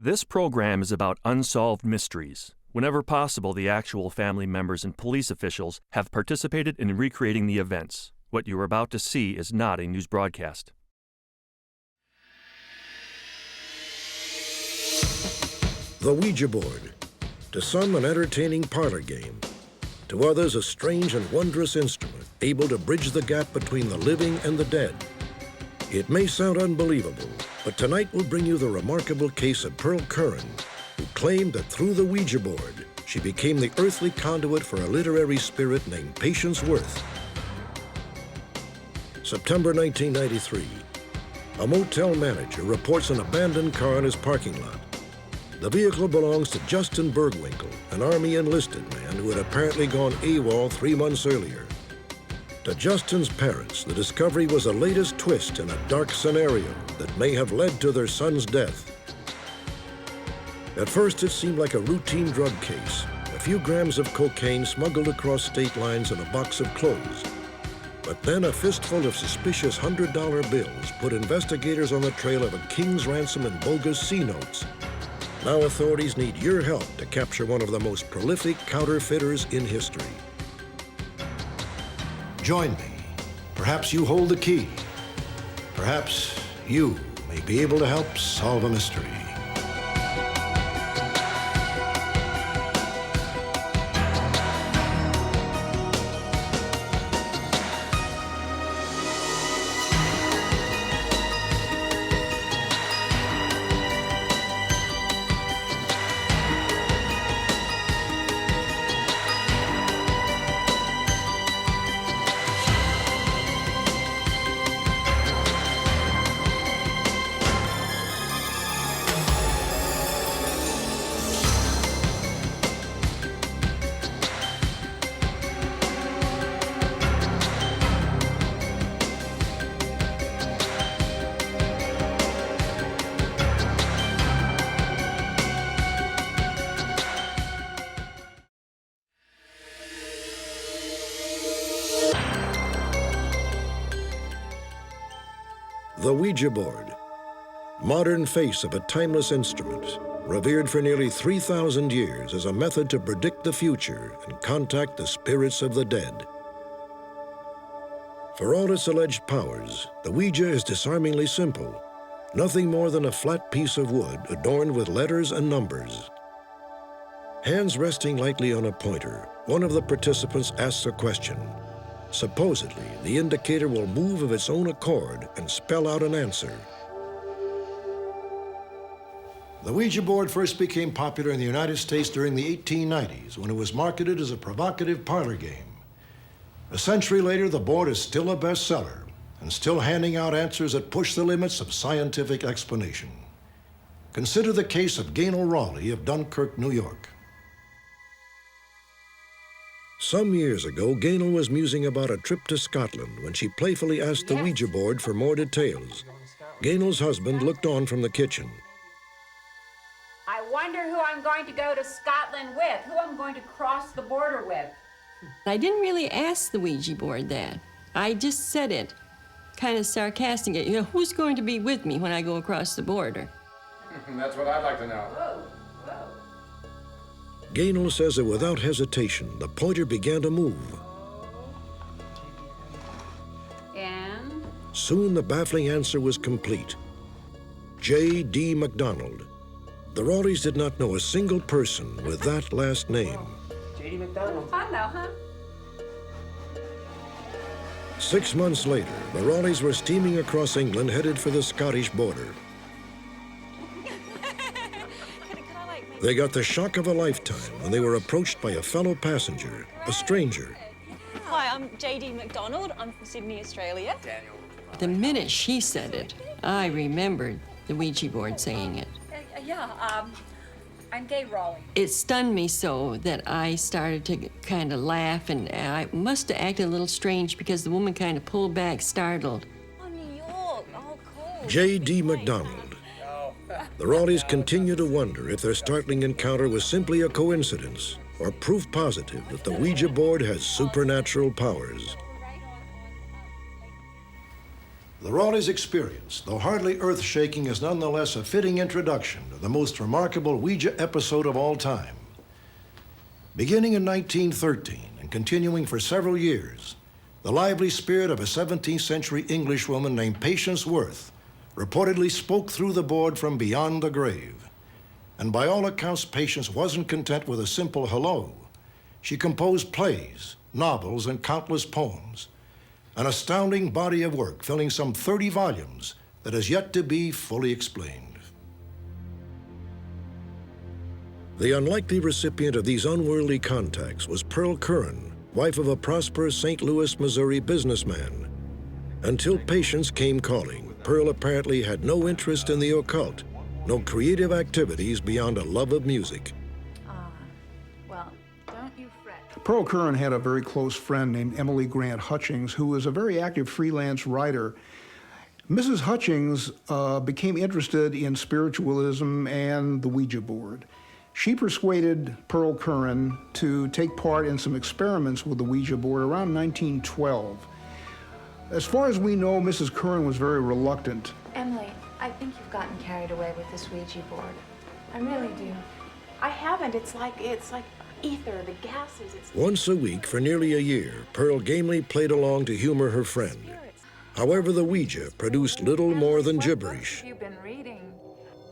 This program is about unsolved mysteries. Whenever possible, the actual family members and police officials have participated in recreating the events. What you are about to see is not a news broadcast. The Ouija board. To some, an entertaining parlor game. To others, a strange and wondrous instrument, able to bridge the gap between the living and the dead. It may sound unbelievable, but tonight we'll bring you the remarkable case of Pearl Curran, who claimed that through the Ouija board, she became the earthly conduit for a literary spirit named Patience Worth. September 1993. A motel manager reports an abandoned car in his parking lot. The vehicle belongs to Justin Burgwinkel, an Army enlisted man who had apparently gone AWOL 3 months earlier. To Justin's parents, the discovery was the latest twist in a dark scenario that may have led to their son's death. At first, it seemed like a routine drug case, a few grams of cocaine smuggled across state lines in a box of clothes. But then a fistful of suspicious $100 bills put investigators on the trail of a king's ransom and bogus C-notes. Now authorities need your help to capture one of the most prolific counterfeiters in history. Join me. Perhaps you hold the key. Perhaps you may be able to help solve a mystery. The Ouija board, modern face of a timeless instrument, revered for nearly 3,000 years as a method to predict the future and contact the spirits of the dead. For all its alleged powers, the Ouija is disarmingly simple, nothing more than a flat piece of wood adorned with letters and numbers. Hands resting lightly on a pointer, one of the participants asks a question. Supposedly, the indicator will move of its own accord and spell out an answer. The Ouija board first became popular in the United States during the 1890s when it was marketed as a provocative parlor game. A century later, the board is still a bestseller and still handing out answers that push the limits of scientific explanation. Consider the case of Gaynell Raleigh of Dunkirk, New York. Some years ago, Gaynell was musing about a trip to Scotland when she playfully asked the Ouija board for more details. Gaynell's husband looked on from the kitchen. I wonder who I'm going to go to Scotland with, who I'm going to cross the border with. I didn't really ask the Ouija board that. I just said it, kind of sarcastic. You know, who's going to be with me when I go across the border? That's what I'd like to know. Whoa. Gaynell says that without hesitation, the pointer began to move. And? Soon the baffling answer was complete. J.D. MacDonald. The Raleighs did not know a single person with that last name. J.D. MacDonald. Fun though, huh? 6 months later, the Raleighs were steaming across England headed for the Scottish border. They got the shock of a lifetime when they were approached by a fellow passenger, a stranger. Hi, I'm J.D. MacDonald. I'm from Sydney, Australia. Daniel. The minute she said it, I remembered the Ouija board saying it. I'm Gay Raleigh. It stunned me so that I started to kind of laugh, and I must have acted a little strange because the woman kind of pulled back, startled. Oh, New York. Oh, cool. J.D. MacDonald. The Raleighs continue to wonder if their startling encounter was simply a coincidence or proof positive that the Ouija board has supernatural powers. The Raleigh's experience, though hardly earth-shaking, is nonetheless a fitting introduction to the most remarkable Ouija episode of all time. Beginning in 1913 and continuing for several years, the lively spirit of a 17th century Englishwoman named Patience Worth reportedly spoke through the board from beyond the grave. And by all accounts, Patience wasn't content with a simple hello. She composed plays, novels, and countless poems. An astounding body of work filling some 30 volumes that is yet to be fully explained. The unlikely recipient of these unworldly contacts was Pearl Curran, wife of a prosperous St. Louis, Missouri businessman. Until Patience came calling, Pearl apparently had no interest in the occult, no creative activities beyond a love of music. Well, don't you fret. Pearl Curran had a very close friend named Emily Grant Hutchings, who was a very active freelance writer. Mrs. Hutchings became interested in spiritualism and the Ouija board. She persuaded Pearl Curran to take part in some experiments with the Ouija board around 1912. As far as we know, Mrs. Curran was very reluctant. Emily, I think you've gotten carried away with this Ouija board. I really do. I haven't. It's like ether, the gases. Once a week for nearly a year, Pearl gamely played along to humor her friend. However, the Ouija produced little more than gibberish. What have you been reading?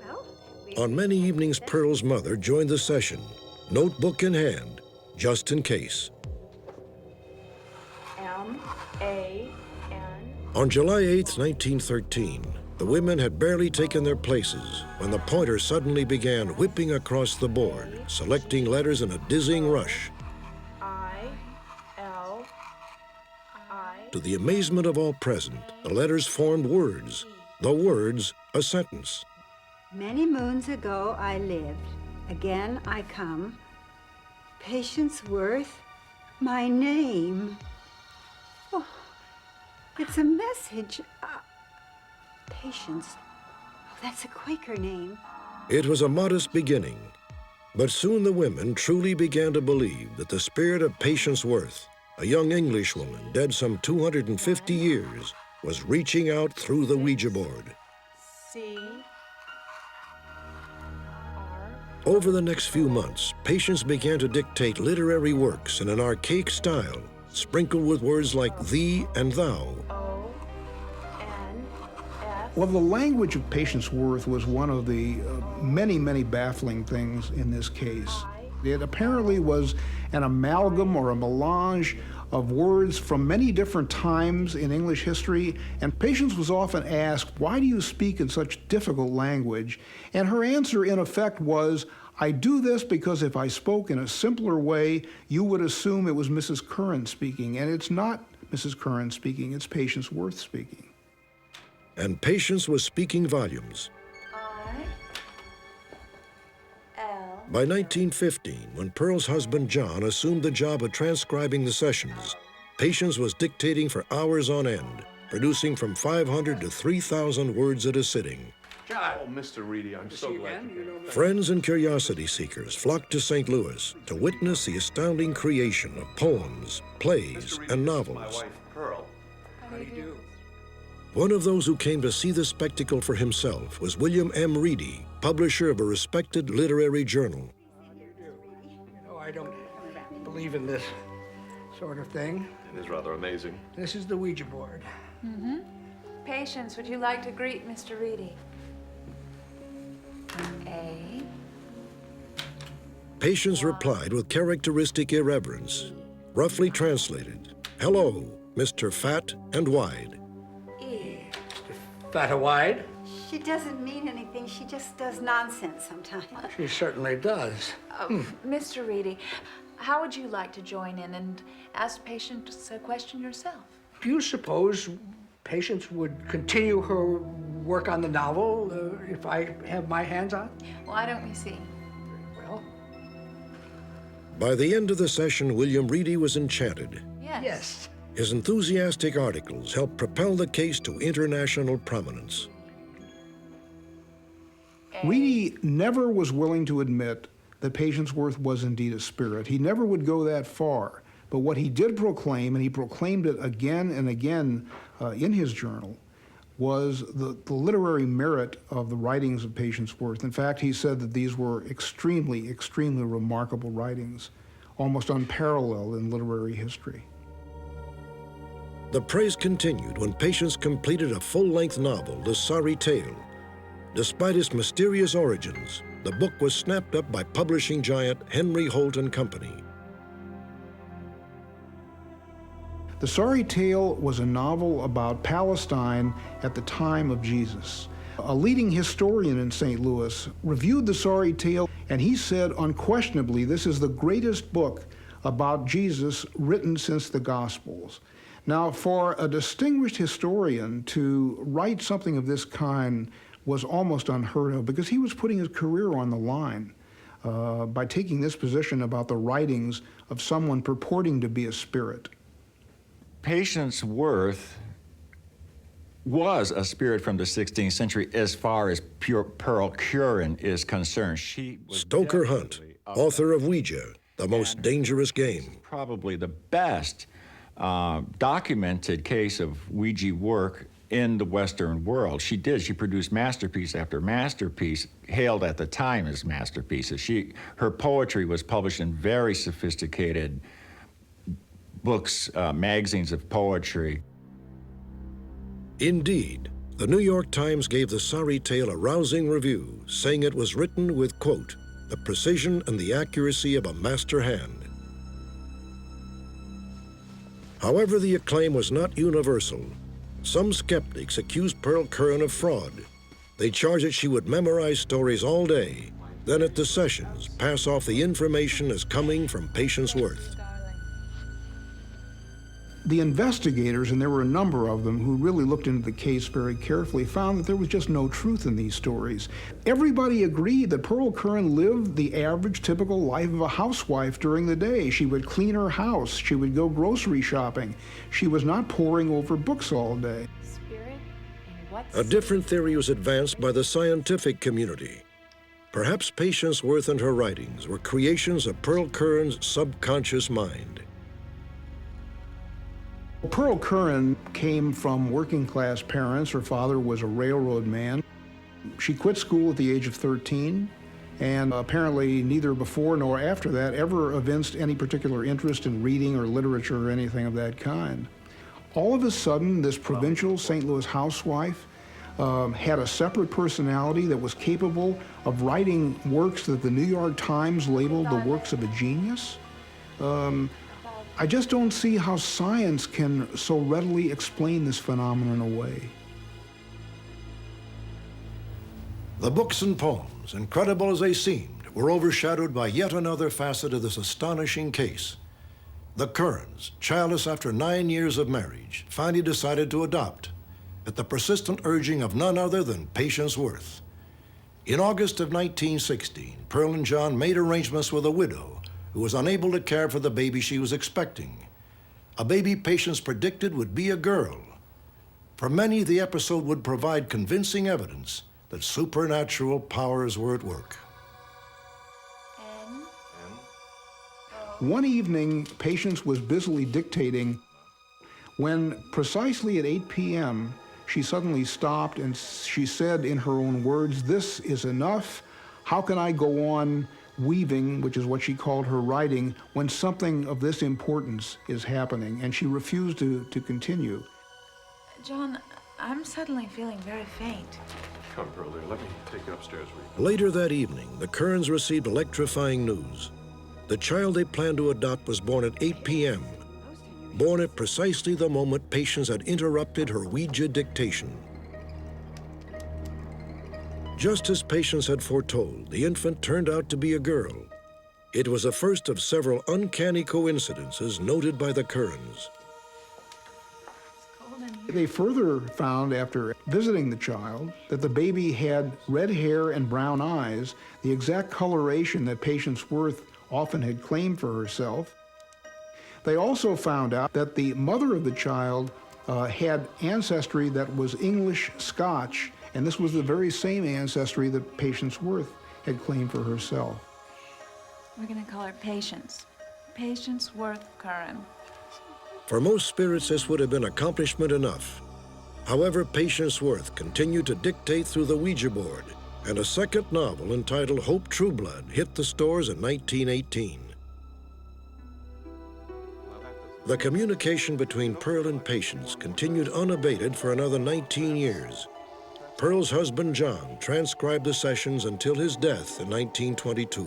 Well, On many evenings, Pearl's mother joined the session, notebook in hand, just in case. M-A-N. On July 8, 1913, the women had barely taken their places when the pointer suddenly began whipping across the board, selecting letters in a dizzying rush. I-L-I. To the amazement of all present, the letters formed words, the words a sentence. Many moons ago I lived, again I come. Patience Worth, my name. Oh, it's a message. Patience. Oh, that's a Quaker name. It was a modest beginning, but soon the women truly began to believe that the spirit of Patience Worth, a young Englishwoman dead some 250 years, was reaching out through the Ouija board. C-R. Over the next few months, Patience began to dictate literary works in an archaic style, sprinkled with words like thee and thou. Well, the language of Patience Worth was one of the many baffling things in this case. It apparently was an amalgam or a melange of words from many different times in English history, and Patience was often asked, why do you speak in such difficult language? And her answer, in effect, was, I do this because if I spoke in a simpler way, you would assume it was Mrs. Curran speaking, and it's not Mrs. Curran speaking, it's Patience Worth speaking. And Patience was speaking volumes. I-L. By 1915, when Pearl's husband John assumed the job of transcribing the sessions, Patience was dictating for hours on end, producing from 500 to 3,000 words at a sitting. Oh, Mr. Reedy, I'm so glad you came. Friends and curiosity seekers flocked to St. Louis to witness the astounding creation of poems, plays, and novels. My wife, Pearl. How do you do? One of those who came to see the spectacle for himself was William M. Reedy, publisher of a respected literary journal. Oh, I don't believe in this sort of thing. It is rather amazing. This is the Ouija board. Mm-hmm. Patience, would you like to greet Mr. Reedy? A. Patience replied with characteristic irreverence, roughly translated, hello, Mr. Fat and Wide. Fat or wide? She doesn't mean anything. She just does nonsense sometimes. She certainly does. Mr. Reedy, how would you like to join in and ask Patience a question yourself? Do you suppose Patience would continue her work on the novel if I have my hands on it? Why don't we see? Well, By the end of the session, William Reedy was enchanted. yes. His enthusiastic articles helped propel the case to international prominence. Reedy never was willing to admit that Patience Worth was indeed a spirit. He never would go that far. But what he did proclaim, and he proclaimed it again and again in his journal, was the literary merit of the writings of Patience Worth. In fact, he said that these were extremely, extremely remarkable writings, almost unparalleled in literary history. The praise continued when Patience completed a full-length novel, The Sorry Tale. Despite its mysterious origins, the book was snapped up by publishing giant Henry Holt and Company. The Sorry Tale was a novel about Palestine at the time of Jesus. A leading historian in St. Louis reviewed The Sorry Tale, and he said, unquestionably, this is the greatest book about Jesus written since the Gospels. Now, for a distinguished historian to write something of this kind was almost unheard of, because he was putting his career on the line by taking this position about the writings of someone purporting to be a spirit. Patience Worth was a spirit from the 16th century as far as Pearl CURRAN is concerned. She was Stoker Hunt, author of Ouija, The Most Dangerous Game. Probably the best documented case of Ouija work in the Western world. She produced masterpiece after masterpiece, hailed at the time as masterpieces. Her poetry was published in very sophisticated books, magazines of poetry. Indeed, the New York Times gave The Sorry Tale a rousing review, saying it was written with, quote, the precision and the accuracy of a master hand. However, the acclaim was not universal. Some skeptics accused Pearl CURRAN of fraud. They charged that she would memorize stories all day, then at the sessions pass off the information as coming from Patience Worth. The investigators, and there were a number of them who really looked into the case very carefully, found that there was just no truth in these stories. Everybody agreed that Pearl CURRAN lived the average, typical life of a housewife during the day. She would clean her house. She would go grocery shopping. She was not poring over books all day. A different theory was advanced by the scientific community. Perhaps Patience Worth and her writings were creations of Pearl CURRAN's subconscious mind. Pearl CURRAN came from working-class parents. Her father was a railroad man. She quit school at the age of 13, and apparently neither before nor after that ever evinced any particular interest in reading or literature or anything of that kind. All of a sudden, this provincial St. Louis housewife had a separate personality that was capable of writing works that the New York Times labeled the works of a genius. I just don't see how science can so readily explain this phenomenon away. The books and poems, incredible as they seemed, were overshadowed by yet another facet of this astonishing case. The CURRANs, childless after 9 years of marriage, finally decided to adopt, at the persistent urging of none other than Patience Worth. In August of 1916, Pearl and John made arrangements with a widow who was unable to care for the baby she was expecting, a baby Patience predicted would be a girl. For many, the episode would provide convincing evidence that supernatural powers were at work. One evening, Patience was busily dictating when, precisely at 8 p.m., she suddenly stopped and she said in her own words, "This is enough. How can I go on weaving," which is what she called her writing, "when something of this importance is happening?" And she refused to continue. John, I'm suddenly feeling very faint. Come, Pearl, dear, let me take you upstairs with you. Later that evening, the CURRANs received electrifying news. The child they planned to adopt was born at 8 p.m., born at precisely the moment Patience had interrupted her Ouija dictation. Just as Patience had foretold, the infant turned out to be a girl. It was the first of several uncanny coincidences noted by the CURRANs. They further found, after visiting the child, that the baby had red hair and brown eyes, the exact coloration that Patience Worth often had claimed for herself. They also found out that the mother of the child had ancestry that was English-Scotch, and this was the very same ancestry that Patience Worth had claimed for herself. We're gonna call her Patience. Patience Worth CURRAN. For most spirits, this would have been accomplishment enough. However, Patience Worth continued to dictate through the Ouija board, and a second novel entitled Hope True Blood hit the stores in 1918. The communication between Pearl and Patience continued unabated for another 19 years. Pearl's husband, John, transcribed the sessions until his death in 1922.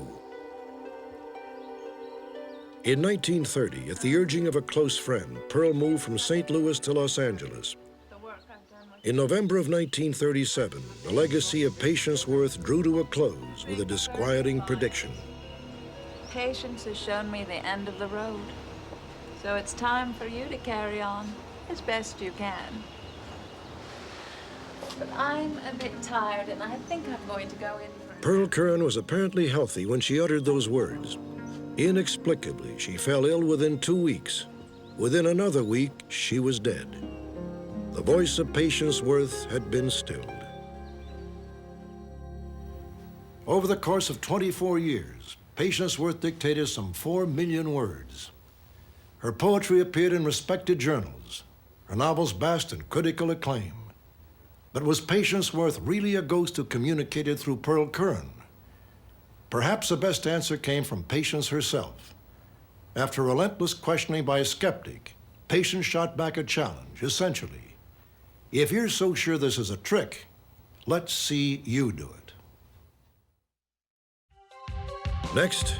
In 1930, at the urging of a close friend, Pearl moved from St. Louis to Los Angeles. In November of 1937, the legacy of Patience Worth drew to a close with a disquieting prediction. Patience has shown me the end of the road. So it's time for you to carry on as best you can. But I'm a bit tired, and I think I'm going to go in for... Pearl Curran was apparently healthy when she uttered those words. Inexplicably, she fell ill within 2 weeks. Within another week, she was dead. The voice of Patience Worth had been stilled. Over the course of 24 years, Patience Worth dictated some 4 million words. Her poetry appeared in respected journals. Her novels basked in critical acclaim. But was Patience Worth really a ghost who communicated through Pearl Curran? Perhaps the best answer came from Patience herself. After relentless questioning by a skeptic, Patience shot back a challenge, essentially. If you're so sure this is a trick, let's see you do it. Next,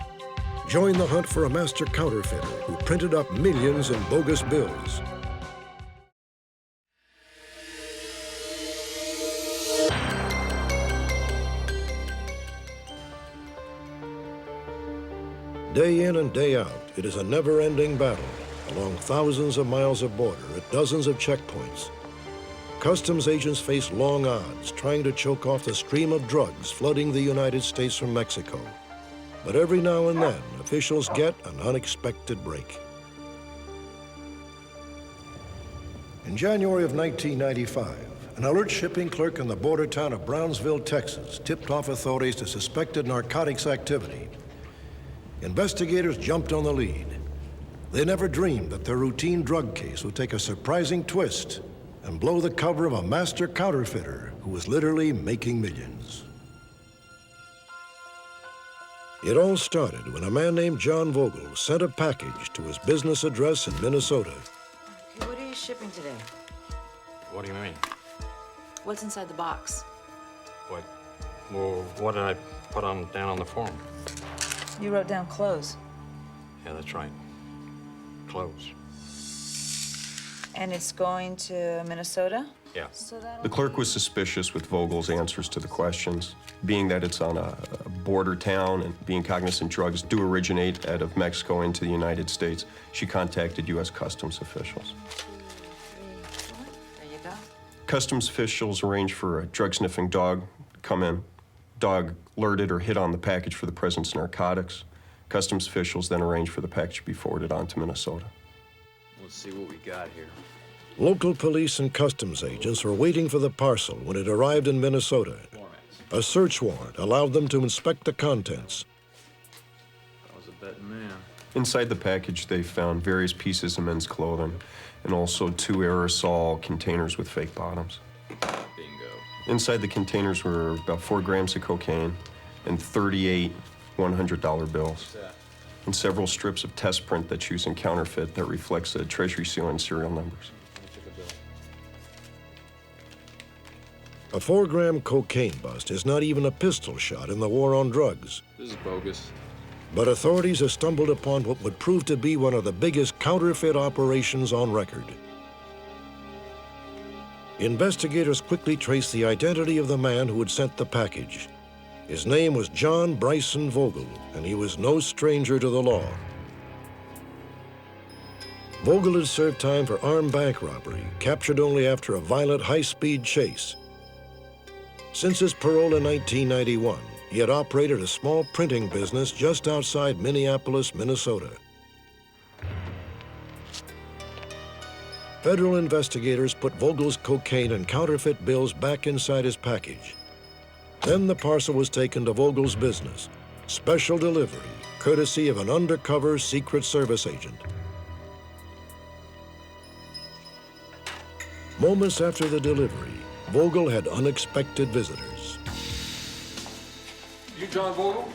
join the hunt for a master counterfeiter who printed up millions in bogus bills. Day in and day out, it is a never-ending battle along thousands of miles of border at dozens of checkpoints. Customs agents face long odds trying to choke off the stream of drugs flooding the United States from Mexico. But every now and then, officials get an unexpected break. In January of 1995, an alert shipping clerk in the border town of Brownsville, Texas, tipped off authorities to suspected narcotics activity. Investigators jumped on the lead. They never dreamed that their routine drug case would take a surprising twist and blow the cover of a master counterfeiter who was literally making millions. It all started when a man named John Vogel sent a package to his business address in Minnesota. Okay, what are you shipping today? What do you mean? What's inside the box? What? Well, what did I put down on the form? You wrote down clothes. Yeah, that's right. Clothes. And it's going to Minnesota? Yeah. The clerk was suspicious with Vogel's answers to the questions. Being that it's on a border town and being cognizant drugs do originate out of Mexico into the United States, she contacted U.S. Customs officials. 2, 3, 4. There you go. Customs officials arranged for a drug-sniffing dog to come in. Dog alerted or hit on the package for the presence of narcotics. Customs officials then arranged for the package to be forwarded on to Minnesota. Let's see what we got here. Local police and customs agents were waiting for the parcel when it arrived in Minnesota. A search warrant allowed them to inspect the contents. I was a betting man. Inside the package, they found various pieces of men's clothing and also 2 aerosol containers with fake bottoms. Bingo. Inside the containers were about 4 grams of cocaine and 38 $100 bills, and several strips of test print that's used in counterfeit that reflects the Treasury seal and serial numbers. A 4-gram cocaine bust is not even a pistol shot in the war on drugs. This is bogus. But authorities have stumbled upon what would prove to be one of the biggest counterfeit operations on record. Investigators quickly traced the identity of the man who had sent the package. His name was John Bryson Vogel, and he was no stranger to the law. Vogel had served time for armed bank robbery, captured only after a violent high-speed chase. Since his parole in 1991, he had operated a small printing business just outside Minneapolis, Minnesota. Federal investigators put Vogel's cocaine and counterfeit bills back inside his package. Then the parcel was taken to Vogel's business, special delivery, courtesy of an undercover Secret Service agent. Moments after the delivery, Vogel had unexpected visitors. You John Vogel?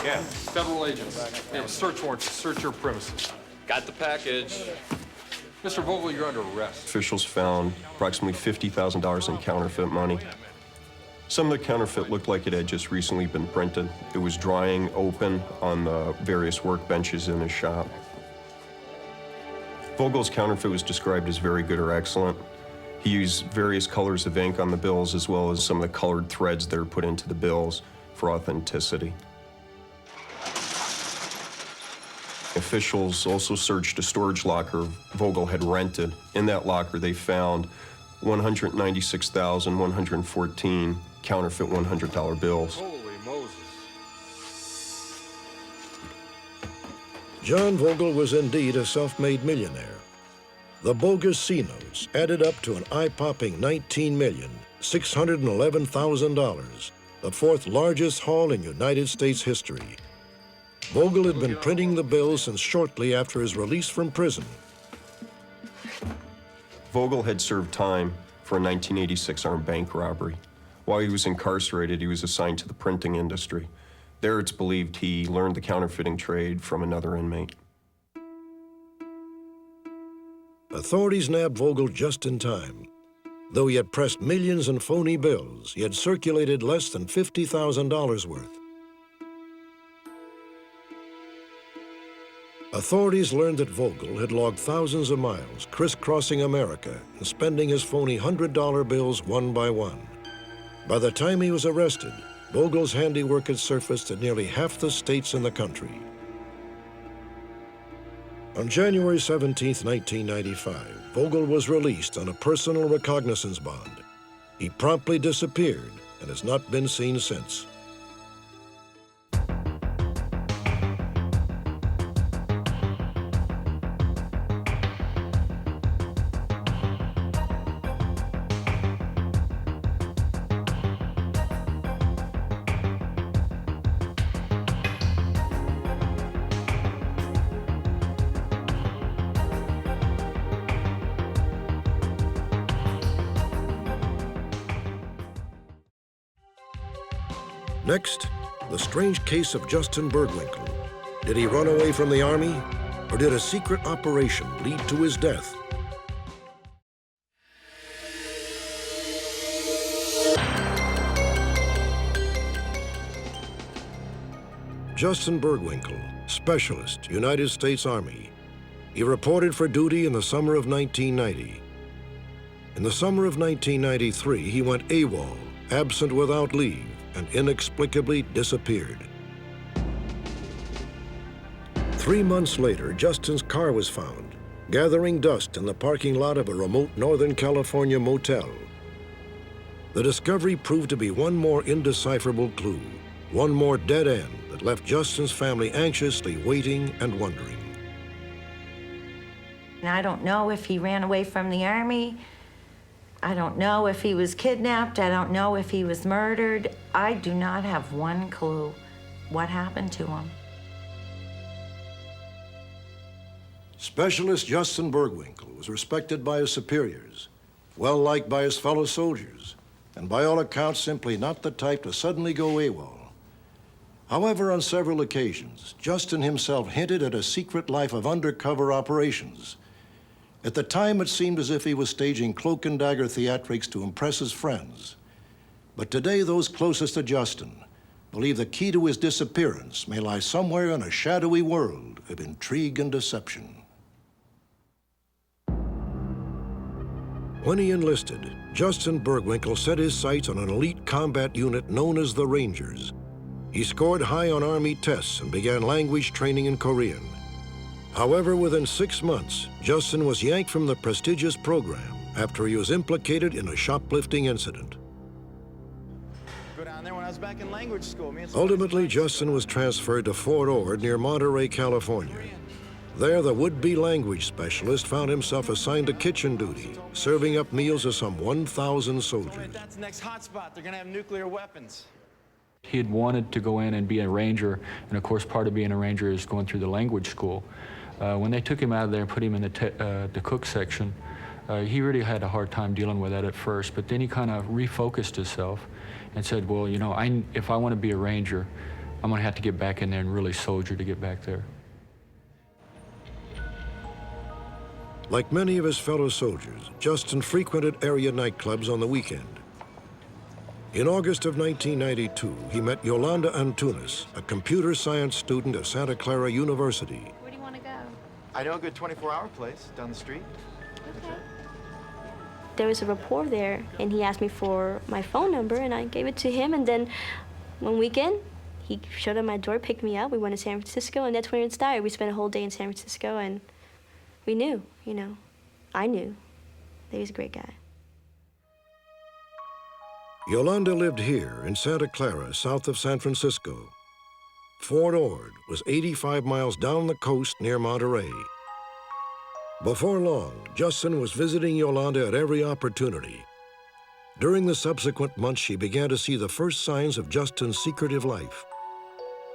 Yeah. Federal agents. They have a search warrant to search your premises. Got the package. Mr. Vogel, you're under arrest. Officials found approximately $50,000 in counterfeit money. Some of the counterfeit looked like it had just recently been printed. It was drying open on the various workbenches in his shop. Vogel's counterfeit was described as very good or excellent. He used various colors of ink on the bills as well as some of the colored threads that are put into the bills for authenticity. Officials also searched a storage locker Vogel had rented. In that locker, they found 196,114 counterfeit $100 bills. Holy Moses. John Vogel was indeed a self-made millionaire. The bogus C-notes added up to an eye-popping $19,611,000, the fourth largest haul in United States history. Vogel had been printing the bills since shortly after his release from prison. Vogel had served time for a 1986 armed bank robbery. While he was incarcerated, he was assigned to the printing industry. There, it's believed he learned the counterfeiting trade from another inmate. Authorities nabbed Vogel just in time. Though he had pressed millions in phony bills, he had circulated less than $50,000 worth. Authorities learned that Vogel had logged thousands of miles, crisscrossing America and spending his phony $100 bills one by one. By the time he was arrested, Vogel's handiwork had surfaced in nearly half the states in the country. On January 17, 1995, Vogel was released on a personal recognizance bond. He promptly disappeared and has not been seen since. Next, the strange case of Justin Burgwinkel. Did he run away from the Army, or did a secret operation lead to his death? Justin Burgwinkel, specialist, United States Army. He reported for duty in the summer of 1990. In the summer of 1993, he went AWOL, absent without leave, and inexplicably disappeared. 3 months later, Justin's car was found, gathering dust in the parking lot of a remote Northern California motel. The discovery proved to be one more indecipherable clue, one more dead end that left Justin's family anxiously waiting and wondering. I don't know if he ran away from the Army. I don't know if he was kidnapped. I don't know if he was murdered. I do not have one clue what happened to him. Specialist Justin Burgwinkel was respected by his superiors, well-liked by his fellow soldiers, and by all accounts simply not the type to suddenly go AWOL. However, on several occasions, Justin himself hinted at a secret life of undercover operations. At the time, it seemed as if he was staging cloak and dagger theatrics to impress his friends. But today, those closest to Justin believe the key to his disappearance may lie somewhere in a shadowy world of intrigue and deception. When he enlisted, Justin Burgwinkel set his sights on an elite combat unit known as the Rangers. He scored high on Army tests and began language training in Korean. However, within 6 months, Justin was yanked from the prestigious program after he was implicated in a shoplifting incident. Go down there when I was back in language school. Ultimately, Justin was transferred to Fort Ord near Monterey, California. There, the would-be language specialist found himself assigned to kitchen duty, serving up meals to some 1,000 soldiers. That's the next hotspot. They're gonna have nuclear weapons. He had wanted to go in and be a ranger, and of course part of being a ranger is going through the language school. When they took him out of there and put him in the cook section, He really had a hard time dealing with that at first, but then he kind of refocused himself and said, well, you know, if I want to be a ranger, I'm going to have to get back in there and really soldier to get back there. Like many of his fellow soldiers, Justin frequented area nightclubs on the weekend. In August of 1992, he met Yolanda Antunes, a computer science student at Santa Clara University. Where do you want to go? I know a good 24-hour place down the street. Okay. There was a report there, and he asked me for my phone number, and I gave it to him, and then one weekend, he showed up at my door, picked me up, we went to San Francisco, and that's when it started. We spent a whole day in San Francisco, and we knew, you know, I knew that he was a great guy. Yolanda lived here in Santa Clara, south of San Francisco. Fort Ord was 85 miles down the coast near Monterey. Before long, Justin was visiting Yolanda at every opportunity. During the subsequent months, she began to see the first signs of Justin's secretive life.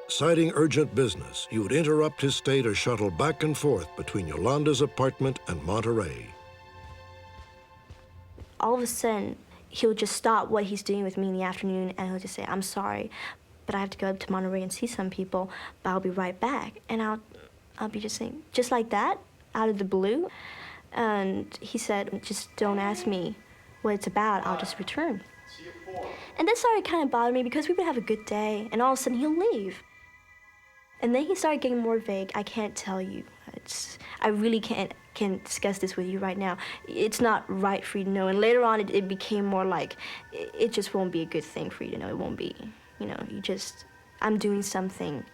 Citing urgent business, he would interrupt his stay to shuttle back and forth between Yolanda's apartment and Monterey. All of a sudden, he'll just stop what he's doing with me in the afternoon, and he'll just say, I'm sorry, but I have to go up to Monterey and see some people, but I'll be right back. And I'll be just saying, just like that, out of the blue. And he said, just don't ask me what it's about, I'll just return. And that started kind of bothering me because we would have a good day, and all of a sudden he'll leave. And then he started getting more vague. I can't tell you. I really can't discuss this with you right now. It's not right for you to know. And later on, it became more like, it just won't be a good thing for you to know. It won't be, you know, I'm doing something,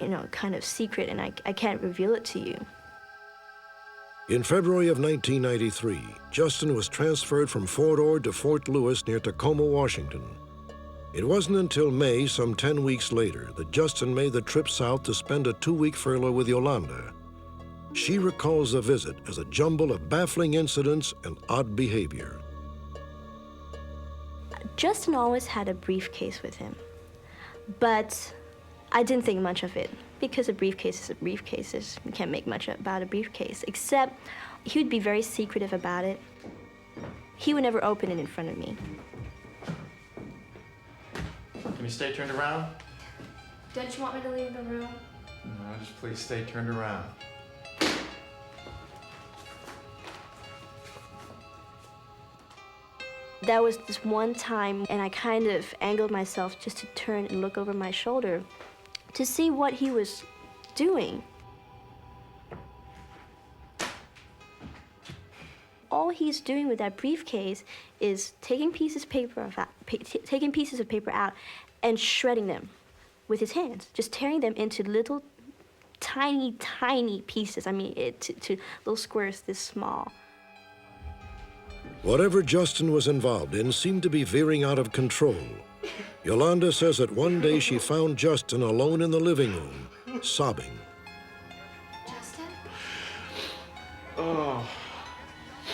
you know, kind of secret, and I can't reveal it to you. In February of 1993, Justin was transferred from Fort Ord to Fort Lewis near Tacoma, Washington. It wasn't until May, some 10 weeks later, that Justin made the trip south to spend a 2-week furlough with Yolanda. She recalls the visit as a jumble of baffling incidents and odd behavior. Justin always had a briefcase with him, but I didn't think much of it because a briefcase is a briefcase. You can't make much about a briefcase, except he would be very secretive about it. He would never open it in front of me. Can you stay turned around? Don't you want me to leave the room? No, just please stay turned around. That was this one time, and I kind of angled myself just to turn and look over my shoulder to see what he was doing. All he's doing with that briefcase is taking pieces of paper out and shredding them with his hands, just tearing them into little tiny, tiny pieces. I mean, to little squares this small. Whatever Justin was involved in seemed to be veering out of control. Yolanda says that one day she found Justin alone in the living room, sobbing. Justin? Oh.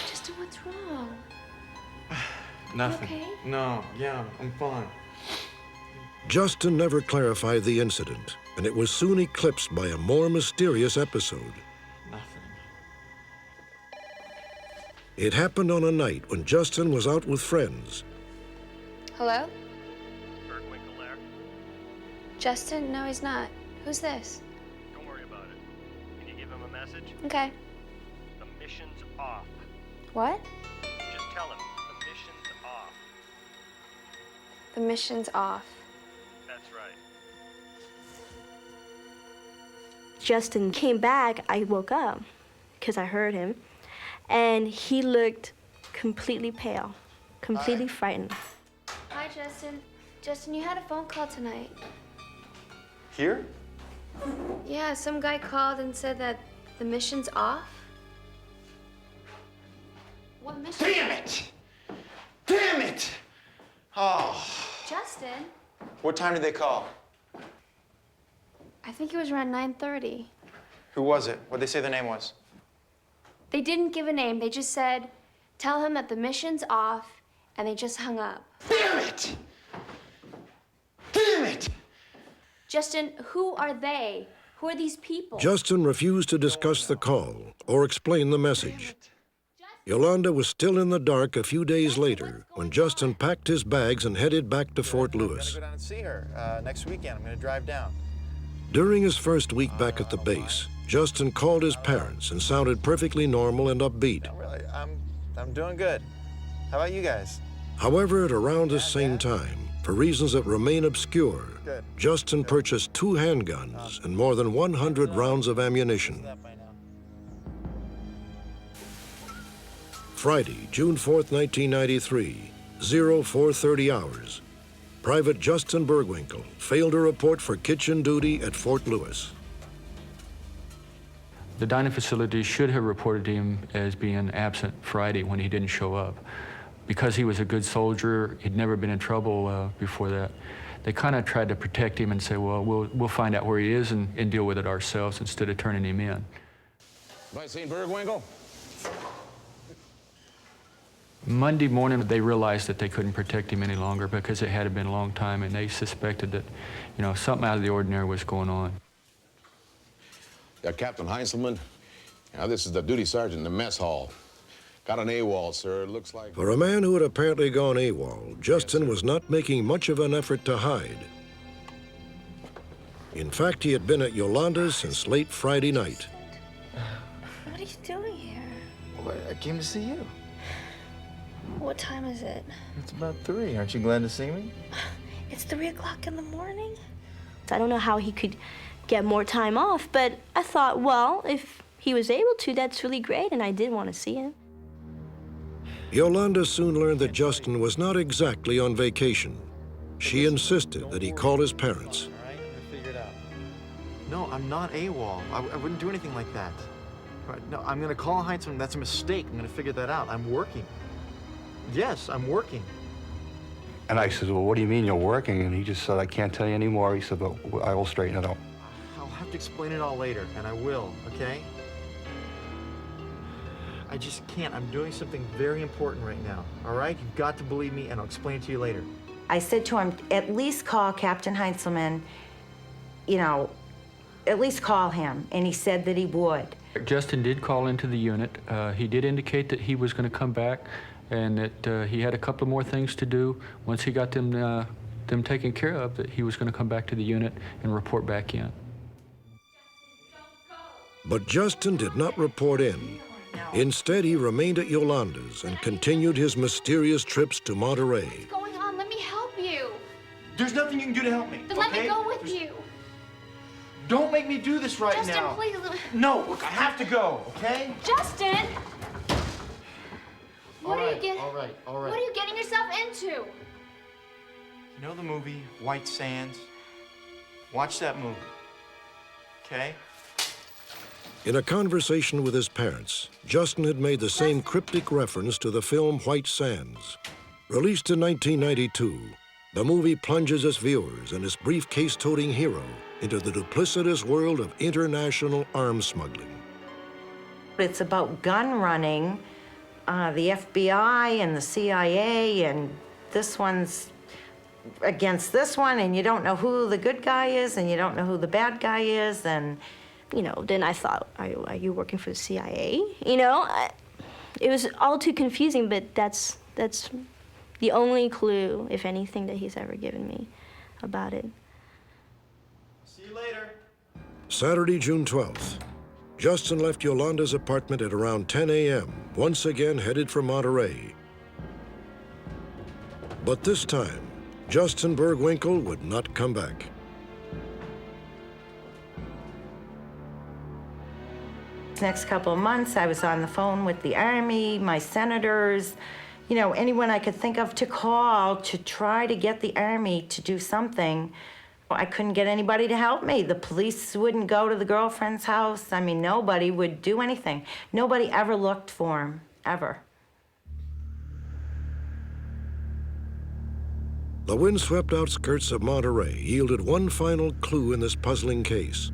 Justin, what's wrong? Nothing. You okay? No, yeah, I'm fine. Justin never clarified the incident, and it was soon eclipsed by a more mysterious episode. Nothing. It happened on a night when Justin was out with friends. Hello? BURGWINKEL there? Justin? No, he's not. Who's this? Don't worry about it. Can you give him a message? Okay. The mission's off. What? Just tell him the mission's off. The mission's off. That's right. Justin came back, I woke up because I heard him, and he looked completely pale, completely frightened. Hi, Justin. Justin, you had a phone call tonight. Here? Yeah, some guy called and said that the mission's off. What mission? Damn it! Damn it! Oh. Justin? What time did they call? I think it was around 9:30. Who was it? What'd they say the name was? They didn't give a name. They just said, tell him that the mission's off, and they just hung up. Damn it! Damn it! Justin, who are they? Who are these people? Justin refused to discuss the call or explain the message. Yolanda was still in the dark a few days later when Justin packed his bags and headed back to Fort Lewis. I'm gonna go down and see her next weekend. I'm gonna drive down. During his first week back at the base, Justin called his parents and sounded perfectly normal and upbeat. I'm doing good. How about you guys? However, at around the same time, for reasons that remain obscure, Justin purchased 2 handguns and more than 100 rounds of ammunition. Friday, June 4th, 1993, 0430 hours. Private Justin Burgwinkel failed to report for kitchen duty at Fort Lewis. The dining facility should have reported him as being absent Friday when he didn't show up. Because he was a good soldier, he'd never been in trouble before that. They kind of tried to protect him and say, well, we'll find out where he is and deal with it ourselves instead of turning him in. Have I seen Burgwinkel? Monday morning, they realized that they couldn't protect him any longer because it had been a long time, and they suspected that, something out of the ordinary was going on. Yeah, Captain Heinzelman. Now, this is the duty sergeant in the mess hall. Got an AWOL, sir. It looks like... For a man who had apparently gone AWOL, Justin was not making much of an effort to hide. In fact, he had been at Yolanda's since late Friday night. What are you doing here? Well, I came to see you. What time is it? It's about 3. Aren't you glad to see me? It's 3 o'clock in the morning. I don't know how he could get more time off, but I thought, well, if he was able to, that's really great, and I did want to see him. Yolanda soon learned that Justin was not exactly on vacation. She insisted that he call his parents. All right, I'm gonna figure it out. No, I'm not AWOL. I wouldn't do anything like that. All right, no, I'm gonna call Heinzelman. That's a mistake. I'm gonna figure that out. I'm working. Yes, I'm working. And I said, well, what do you mean you're working? And he just said, I can't tell you anymore. He said, but I will straighten it out. I'll have to explain it all later, and I will, okay? I just can't. I'm doing something very important right now, all right? You've got to believe me, and I'll explain it to you later. I said to him, at least call Captain Heinzelman, at least call him, and he said that he would. Justin did call into the unit. He did indicate that he was going to come back and that he had a couple more things to do. Once he got them taken care of, that he was going to come back to the unit and report back in. But Justin did not report in. Instead, he remained at Yolanda's and continued his mysterious trips to Monterey. What's going on? Let me help you. There's nothing you can do to help me, Then let me go with you. Don't make me do this right Justin, now. please. No, look, I have to go, okay? Justin! All right. What are you getting yourself into? You know the movie White Sands? Watch that movie, okay? In a conversation with his parents, Justin had made the same cryptic reference to the film White Sands. Released in 1992, the movie plunges its viewers and its briefcase-toting hero into the duplicitous world of international arms smuggling. It's about gun running, the FBI and the CIA, and this one's against this one, and you don't know who the good guy is, and you don't know who the bad guy is, and... then I thought, are you working for the CIA? It was all too confusing, but that's the only clue, if anything, that he's ever given me about it. See you later. Saturday, June 12th. Justin left Yolanda's apartment at around 10 a.m., once again headed for Monterey. But this time, Justin Burgwinkel would not come back. Next couple of months, I was on the phone with the Army, my senators, anyone I could think of to call to try to get the Army to do something. I couldn't get anybody to help me. The police wouldn't go to the girlfriend's house. I mean, nobody would do anything. Nobody ever looked for him, ever. The windswept outskirts of Monterey yielded one final clue in this puzzling case.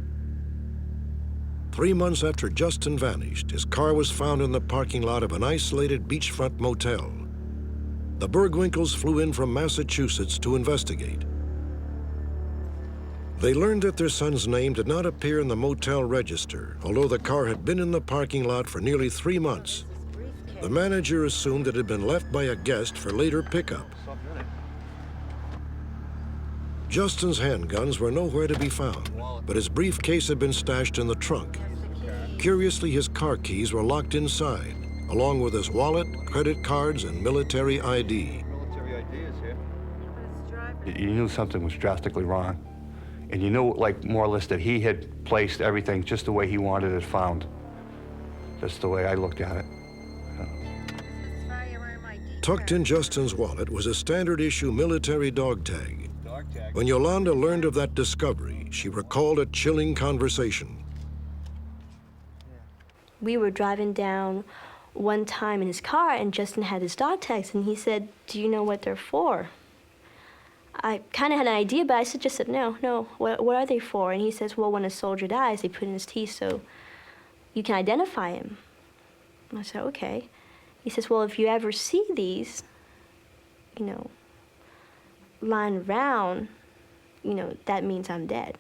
3 months after Justin vanished, his car was found in the parking lot of an isolated beachfront motel. The Burgwinkels flew in from Massachusetts to investigate. They learned that their son's name did not appear in the motel register, although the car had been in the parking lot for nearly 3 months. The manager assumed it had been left by a guest for later pickup. Justin's handguns were nowhere to be found, but his briefcase had been stashed in the trunk. Curiously, his car keys were locked inside, along with his wallet, credit cards, and military ID. You knew something was drastically wrong. And you knew, like, more or less that he had placed everything just the way he wanted it found. That's the way I looked at it. Tucked in Justin's wallet was a standard-issue military dog tag. When Yolanda learned of that discovery, she recalled a chilling conversation. We were driving down one time in his car, and Justin had his dog tags, and he said, "Do you know what they're for?" I kind of had an idea, but I just said, no, what are they for? And he says, well, when a soldier dies, they put in his teeth so you can identify him. And I said, okay. He says, well, if you ever see these, you know, lying around, you know, that means I'm dead.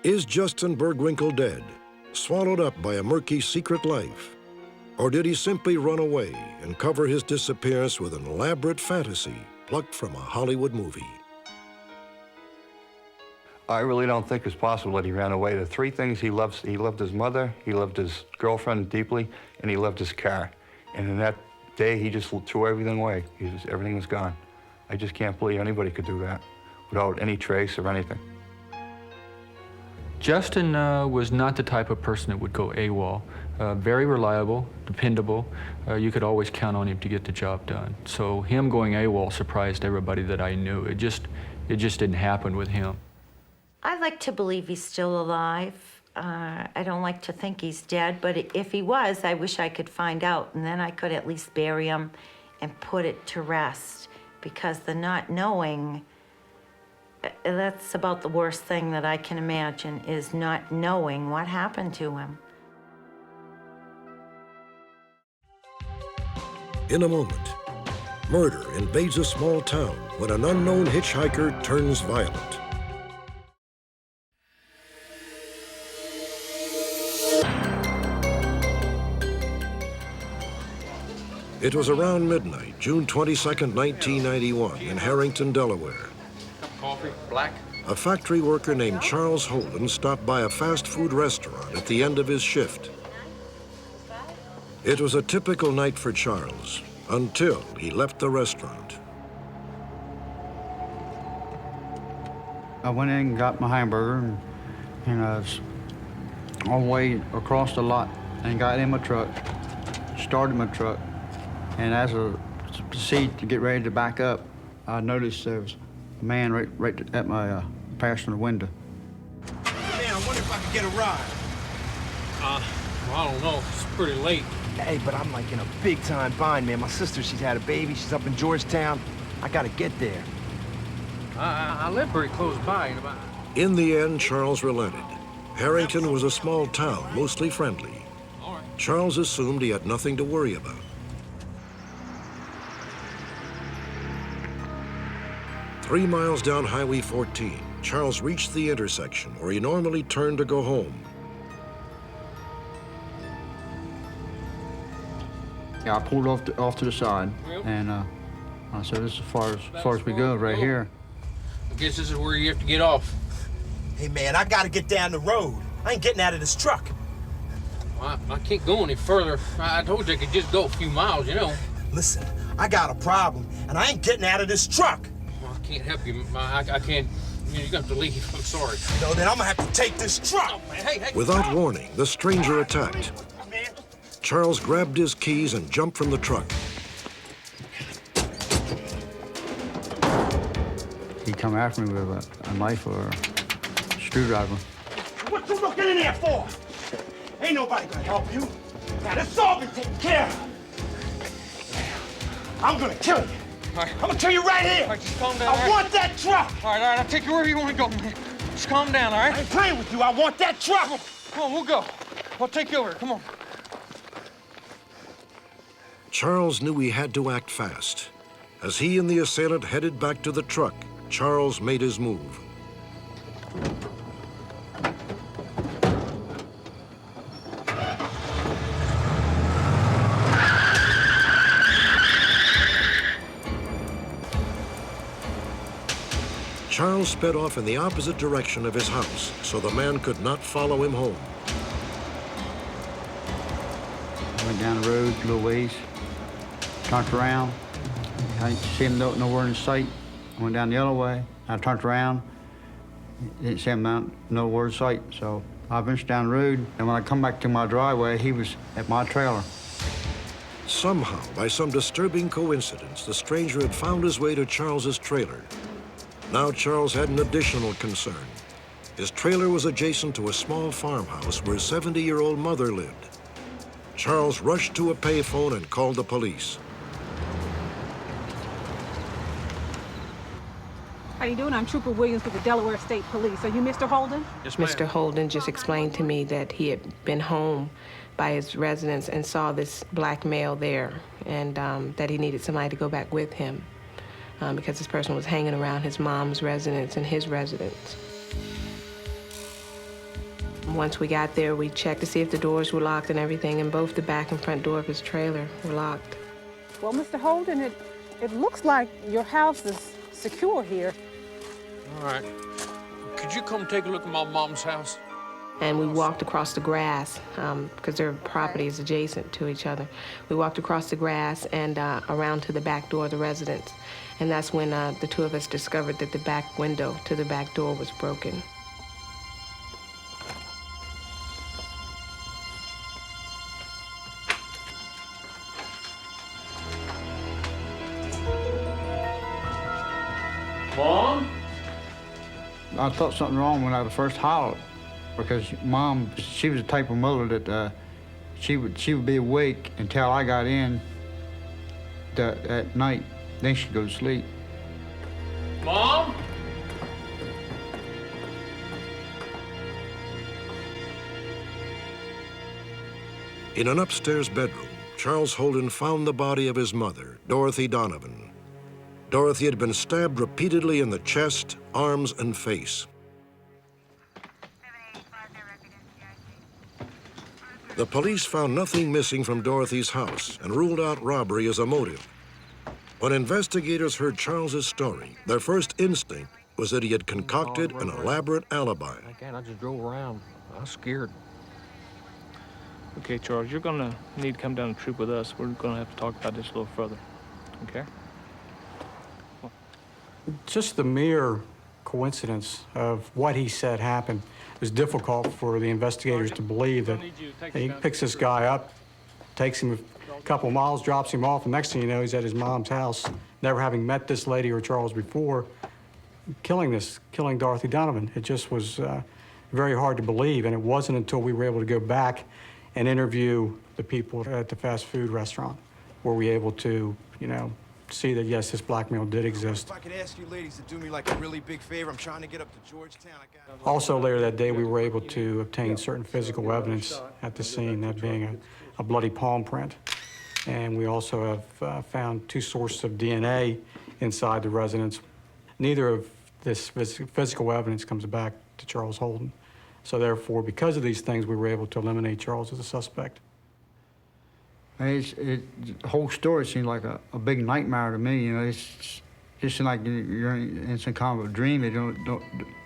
Is Justin BURGWINKEL dead, swallowed up by a murky secret life? Or did he simply run away and cover his disappearance with an elaborate fantasy plucked from a Hollywood movie? I really don't think it's possible that he ran away. The three things he loves: he loved his mother, he loved his girlfriend deeply, and he loved his car. And in that day, he just threw everything away. Everything was gone. I just can't believe anybody could do that without any trace or anything. Justin was not the type of person that would go AWOL. Very reliable, dependable. You could always count on him to get the job done. So him going AWOL surprised everybody that I knew. It just didn't happen with him. I like to believe he's still alive. I don't like to think he's dead, but if he was, I wish I could find out, and then I could at least bury him and put it to rest, because the not knowing, that's about the worst thing that I can imagine, is not knowing what happened to him. In a moment, murder invades a small town when an unknown hitchhiker turns violent. It was around midnight, June 22nd, 1991, in Harrington, Delaware. Coffee, black. A factory worker named Charles Holden stopped by a fast food restaurant at the end of his shift. It was a typical night for Charles, until he left the restaurant. I went in and got my hamburger, and I was on the way across the lot and got in my truck, started my truck, and as I proceeded to get ready to back up, I noticed there was a man right at my passenger window. Man, I wonder if I could get a ride. Well, I don't know. It's pretty late. Hey, but I'm like in a big-time bind, man. My sister, she's had a baby. She's up in Georgetown. I gotta get there. I live pretty close by. In the end, Charles relented. Harrington was a small town, mostly friendly. Charles assumed he had nothing to worry about. 3 miles down Highway 14, Charles reached the intersection where he normally turned to go home. Yeah, I pulled off to the side, and I said, "This is as far as we go, right here." I guess this is where you have to get off. Hey, man, I gotta get down the road. I ain't getting out of this truck. I can't go any further. I told you I could just go a few miles, you know. Listen, I got a problem, and I ain't getting out of this truck. Well, I can't help you. I can't. You're gonna have to leave. I'm sorry. No, then I'm gonna have to take this truck. Oh, man. Hey. Without warning, the stranger attacked. Charles grabbed his keys and jumped from the truck. He come after me with a knife or a screwdriver. What you looking in there for? Ain't nobody gonna help you. Now, this all been taken care of. I'm gonna kill you. All right. I'm gonna kill you right here. All right, just calm down. I want that truck. All right, I'll take you wherever you want to go, man. Just calm down, all right? I ain't playing with you. I want that truck. Come on, we'll go. I'll take you over. Come on. Charles knew he had to act fast. As he and the assailant headed back to the truck, Charles made his move. Charles sped off in the opposite direction of his house so the man could not follow him home. Went down the road a little ways, turned around. I didn't see him nowhere in sight. I went down the other way. I turned around. Didn't see him nowhere in sight. So I ventured down the road, and when I come back to my driveway, he was at my trailer. Somehow, by some disturbing coincidence, the stranger had found his way to Charles's trailer. Now Charles had an additional concern. His trailer was adjacent to a small farmhouse where his 70-year-old mother lived. Charles rushed to a payphone and called the police. How you doing? I'm Trooper Williams with the Delaware State Police. Are you Mr. Holden? Yes, ma'am. Mr. Holden just explained to me that he had been home by his residence and saw this black male there, and that he needed somebody to go back with him because this person was hanging around his mom's residence and his residence. Once we got there, we checked to see if the doors were locked and everything, and both the back and front door of his trailer were locked. Well, Mr. Holden, it looks like your house is secure here. All right. Could you come take a look at my mom's house? And we walked across the grass, because their property is adjacent to each other. We walked across the grass and around to the back door of the residence. And that's when the two of us discovered that the back window to the back door was broken. Mom? I thought something wrong when I first hollered, because Mom, she was the type of mother that she would be awake until I got in at night. Then she'd go to sleep. Mom? In an upstairs bedroom, Charles Holden found the body of his mother, Dorothy Donovan. Dorothy had been stabbed repeatedly in the chest, arms, and face. The police found nothing missing from Dorothy's house and ruled out robbery as a motive. When investigators heard Charles's story, their first instinct was that he had concocted an elaborate alibi. I just drove around. I was scared. Okay, Charles, you're gonna need to come down and troop with us. We're gonna have to talk about this a little further, okay? Just the mere coincidence of what he said happened was difficult for the investigators to believe that he picks this guy up, takes him a couple miles, drops him off, and next thing you know, he's at his mom's house, never having met this lady or Charles before, killing Dorothy Donovan. It just was very hard to believe, and it wasn't until we were able to go back and interview the people at the fast food restaurant were we able to, see that, yes, this black male did exist. If I could ask you ladies to do me like a really big favor, I'm trying to get up to Georgetown. Also later that day, we were able to obtain certain physical evidence at the scene, that being a bloody palm print. And we also have found two sources of DNA inside the residence. Neither of this physical evidence comes back to Charles Holden. So therefore, because of these things, we were able to eliminate Charles as a suspect. The whole story seemed like a big nightmare to me. It's just like you're in some kind of a dream. You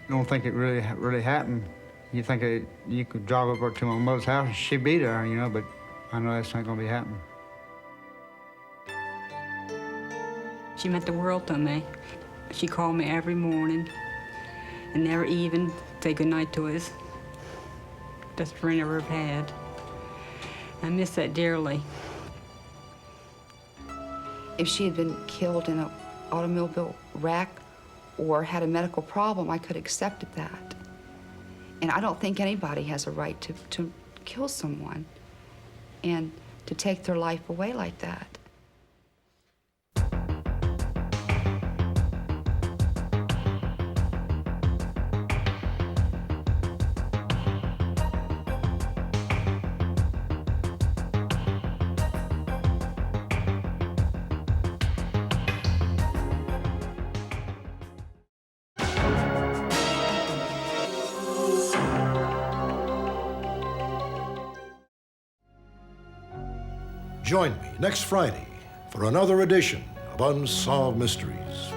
don't think it really happened. You think you could drive over to my mother's house and she'd be there, but I know that's not going to be happening. She meant the world to me. She called me every morning and never even say goodnight to us. Best friend I ever had. I miss that dearly. If she had been killed in an automobile wreck or had a medical problem, I could have accepted that. And I don't think anybody has a right to kill someone and to take their life away like that. Join me next Friday for another edition of Unsolved Mysteries.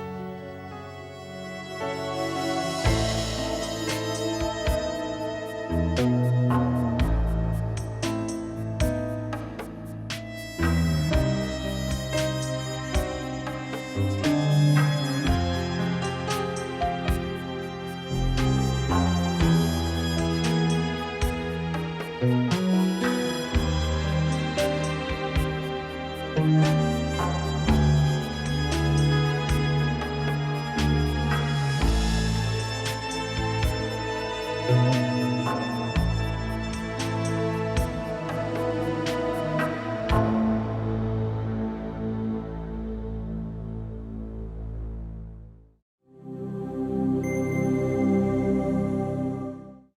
Unsolved.